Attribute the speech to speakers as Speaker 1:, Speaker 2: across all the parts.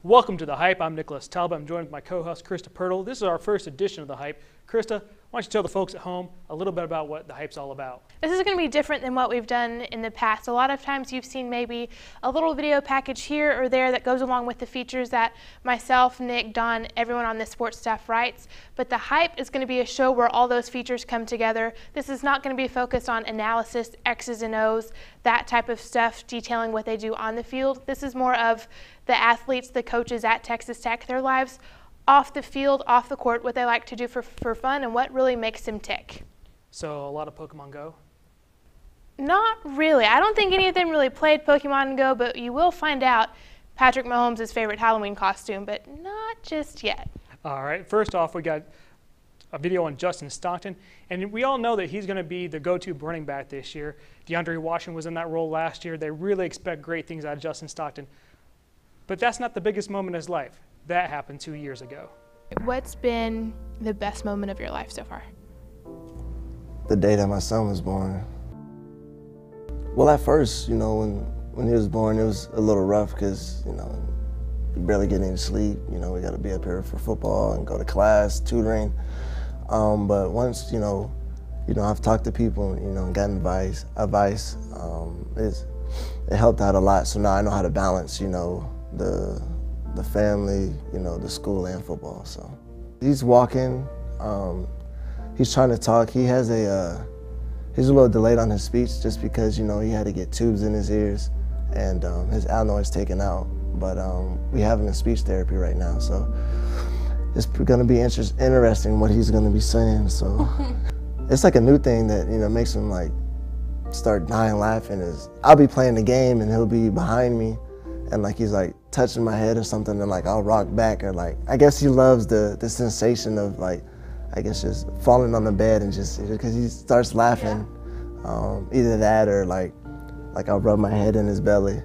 Speaker 1: Welcome to The Hype. I'm Nicholas Talbot. I'm joined with my co-host, Krista Pirtle. This is our first edition of The Hype. Krista, why don't you tell the folks at home a little bit about what The Hype's all about?
Speaker 2: This is going to be different than what we've done in the past. A lot of times you've seen maybe a little video package here or there that goes along with the features that myself, Nick, Don, everyone on the sports staff writes. But The Hype is going to be a show where all those features come together. This is not going to be focused on analysis, X's and O's, that type of stuff, detailing what they do on the field. This is more of the athletes, the coaches at Texas Tech, their lives off the field, off the court, what they like to do for fun, and what really makes them tick.
Speaker 1: So a lot of Pokemon Go?
Speaker 2: Not really. I don't think any of them really played Pokemon Go, but you will find out Patrick Mahomes' favorite Halloween costume, but not just yet.
Speaker 1: All right, first off, we got a video on Justin Stockton, and we all know that he's going to be the go-to running back this year. DeAndre Washington was in that role last year. They really expect great things out of Justin Stockton. But that's not the biggest moment in his life. That happened 2 years ago.
Speaker 2: What's been the best moment of your life so far?
Speaker 3: The day that my son was born. Well, at first, when he was born, it was a little rough because, we barely get any sleep. We got to be up here for football and go to class, tutoring. But once, I've talked to people, and gotten advice. It helped out a lot. So now I know how to balance, the family, the school and football. So he's walking, he's trying to talk. He's a little delayed on his speech just because, he had to get tubes in his ears and his adenoids taken out. But we having a speech therapy right now, so it's gonna be interesting what he's gonna be saying. So it's like a new thing that, makes him like start dying laughing is I'll be playing the game and he'll be behind me and like he's like touching my head or something and like I'll rock back or like I guess he loves the sensation of like I guess just falling on the bed and just because he starts laughing. Either that or like I'll rub my head in his belly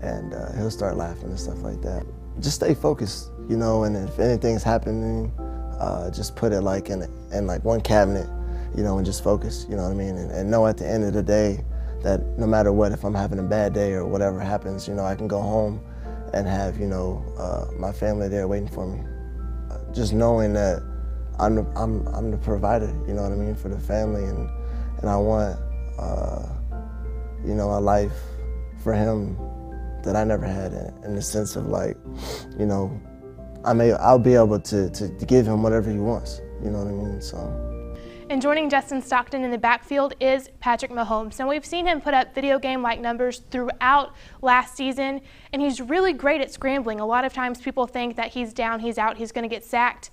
Speaker 3: and he'll start laughing and stuff like that. Just stay focused, and if anything's happening, just put it like in like one cabinet, and just focus, you know what I mean? And know at the end of the day that no matter what, if I'm having a bad day or whatever happens, I can go home and have, my family there waiting for me. Just knowing that I'm the provider, you know what I mean, for the family, and I want, a life for him that I never had in the sense of like, I'll be able to give him whatever he wants, you know what I mean, so.
Speaker 2: And joining Justin Stockton in the backfield is Patrick Mahomes. Now we've seen him put up video game-like numbers throughout last season, and he's really great at scrambling. A lot of times people think that he's down, he's out, he's going to get sacked,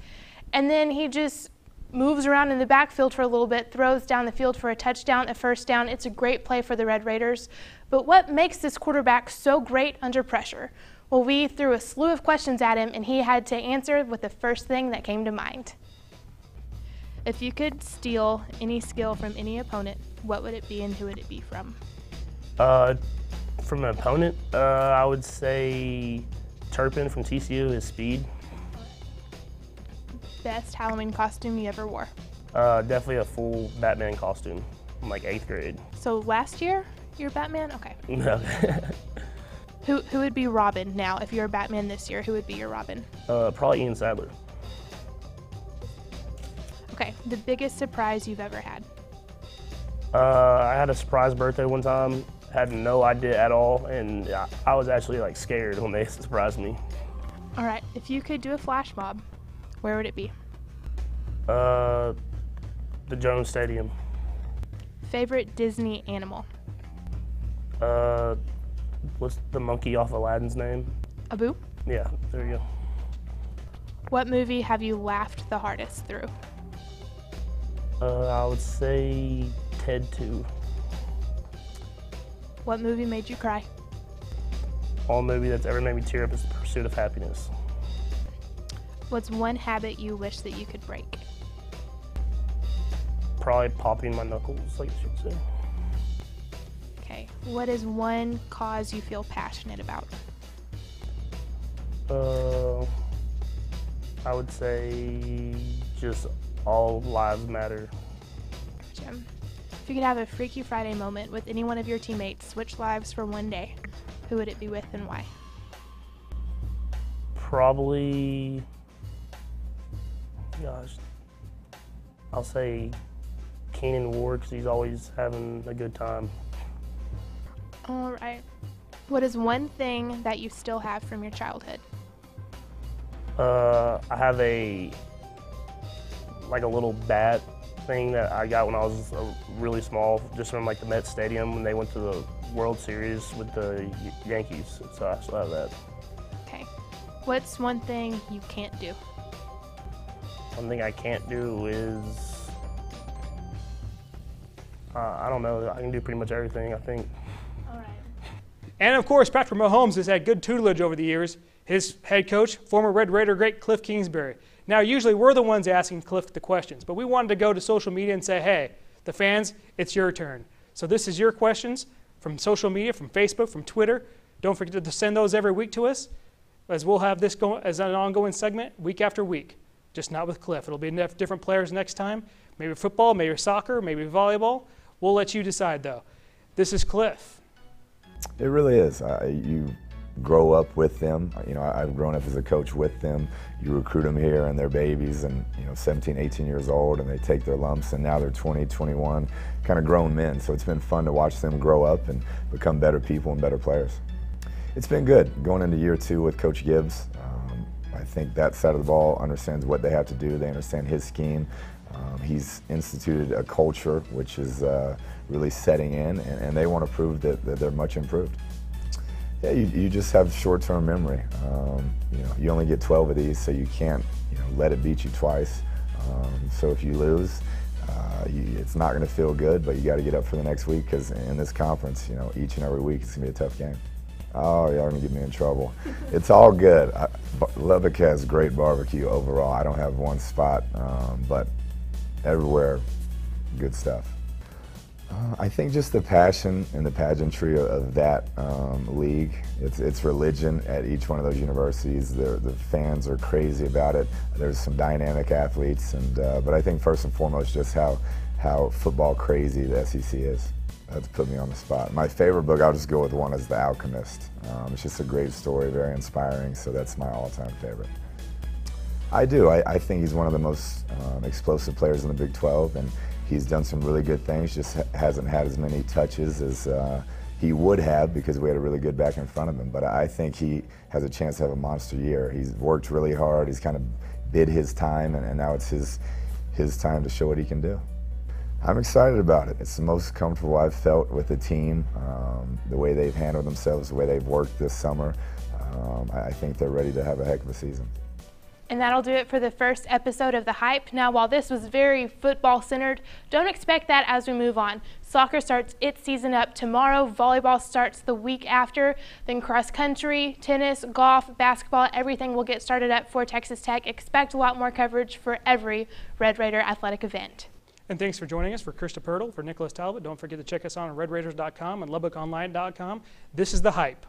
Speaker 2: and then he just moves around in the backfield for a little bit, throws down the field for a touchdown, a first down. It's a great play for the Red Raiders. But what makes this quarterback so great under pressure? Well, we threw a slew of questions at him, and he had to answer with the first thing that came to mind. If you could steal any skill from any opponent, what would it be and who would it be from?
Speaker 4: From an opponent, I would say Turpin from TCU, his speed.
Speaker 2: Best Halloween costume you ever wore?
Speaker 4: Definitely a full Batman costume in like 8th grade.
Speaker 2: So last year, you're Batman? Okay.
Speaker 4: No.
Speaker 2: Who would be Robin now? If you're Batman this year, who would be your Robin?
Speaker 4: Probably Ian Sadler.
Speaker 2: Okay, the biggest surprise you've ever had?
Speaker 4: I had a surprise birthday one time, had no idea at all, and I was actually like scared when they surprised me.
Speaker 2: All right, if you could do a flash mob, where would it be?
Speaker 4: The Jones Stadium.
Speaker 2: Favorite Disney animal?
Speaker 4: What's the monkey off Aladdin's name?
Speaker 2: Abu?
Speaker 4: Yeah, there you go.
Speaker 2: What movie have you laughed the hardest through?
Speaker 4: I would say Ted 2.
Speaker 2: What movie made you cry?
Speaker 4: All movie that's ever made me tear up is The Pursuit of Happiness.
Speaker 2: What's one habit you wish that you could break?
Speaker 4: Probably popping my knuckles, like you should say.
Speaker 2: Okay. What is one cause you feel passionate about?
Speaker 4: I would say just all lives matter.
Speaker 2: Gotcha. If you could have a Freaky Friday moment with any one of your teammates, switch lives for one day, who would it be with and why?
Speaker 4: Probably, gosh, I'll say Keenan Ward, because he's always having a good time.
Speaker 2: All right. What is one thing that you still have from your childhood?
Speaker 4: I have a little bat thing that I got when I was really small, just from like the Met Stadium when they went to the World Series with the Yankees. So I still have that.
Speaker 2: Okay. What's one thing you can't do?
Speaker 4: One thing I can't do is, I don't know, I can do pretty much everything, I think.
Speaker 2: All right.
Speaker 1: And of course, Patrick Mahomes has had good tutelage over the years. His head coach, former Red Raider great Cliff Kingsbury. Now, usually we're the ones asking Cliff the questions, but we wanted to go to social media and say, hey, the fans, it's your turn. So this is your questions from social media, from Facebook, from Twitter. Don't forget to send those every week to us, as we'll have this go as an ongoing segment week after week, just not with Cliff. It'll be different players next time, maybe football, maybe soccer, maybe volleyball. We'll let you decide, though. This is Cliff.
Speaker 5: It really is. You grow up with them. You know, I've grown up as a coach with them. You recruit them here and they're babies and, 17, 18 years old, and they take their lumps, and now they're 20, 21, kind of grown men. So it's been fun to watch them grow up and become better people and better players. It's been good going into year 2 with Coach Gibbs. I think that side of the ball understands what they have to do. They understand his scheme. He's instituted a culture which is really setting in, and they want to prove that they're much improved. Yeah, you just have short-term memory. You only get 12 of these, so you can't let it beat you twice. So if you lose, it's not going to feel good, but you got to get up for the next week, because in this conference, each and every week it's going to be a tough game. Oh, y'all are going to get me in trouble. It's all good. Lubbock has great barbecue overall. I don't have one spot, but everywhere, good stuff. I think just the passion and the pageantry of that league. It's religion at each one of those universities. The fans are crazy about it. There's some dynamic athletes, but I think first and foremost just how football crazy the SEC is. That's put me on the spot. My favorite book, I'll just go with one, is The Alchemist. It's just a great story, very inspiring, so that's my all-time favorite. I do. I think he's one of the most explosive players in the Big 12, and he's done some really good things, just hasn't had as many touches as he would have, because we had a really good back in front of him. But I think he has a chance to have a monster year. He's worked really hard. He's kind of bid his time, and now it's his time to show what he can do. I'm excited about it. It's the most comfortable I've felt with the team, the way they've handled themselves, the way they've worked this summer. I think they're ready to have a heck of a season.
Speaker 2: And that'll do it for the first episode of The Hype. Now, while this was very football-centered, don't expect that as we move on. Soccer starts its season up tomorrow. Volleyball starts the week after. Then cross-country, tennis, golf, basketball, everything will get started up for Texas Tech. Expect a lot more coverage for every Red Raider athletic event.
Speaker 1: And thanks for joining us. For Krista Pirtle, for Nicholas Talbot, don't forget to check us on redraiders.com and LubbockOnline.com. This is The Hype.